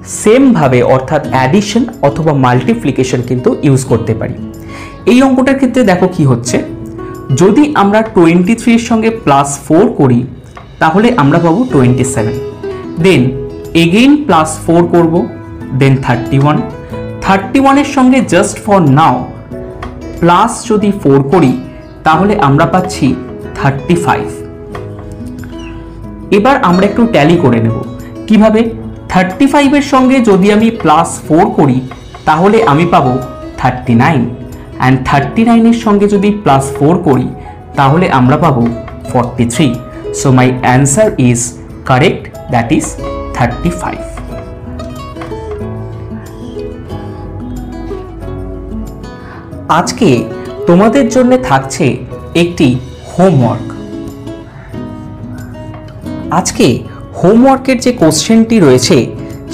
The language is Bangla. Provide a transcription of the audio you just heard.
সেম ভাবে অর্থাৎ অ্যাডিশন অথবা মাল্টিপ্লিকেশন কিন্তু ইউজ করতে পারি। এই অঙ্কটার ক্ষেত্রে দেখো কি হচ্ছে, যদি আমরা 23 এর সঙ্গে +4 করি তাহলে আমরা পাবো 27, দেন এগেইন +4 করব, দেন 31 এর সঙ্গে জাস্ট ফর নাও প্লাস যদি 4 করি তাহলে আমরা পাচ্ছি 35। এবার আমরা একটু ট্যালি করে নেব। কিভাবে? 35 এর সঙ্গে যদি আমি +4 করি তাহলে আমি পাবো 39, অ্যান্ড 39 এর সঙ্গে যদি +4 করি তাহলে আমরা পাবো 43। So my answer is correct, that is 35। আজকে তোমাদের জন্য থাকছে একটি হোমওয়ার্ক। আজকে হোমওয়ার্কের যে কোশ্চেনটি রয়েছে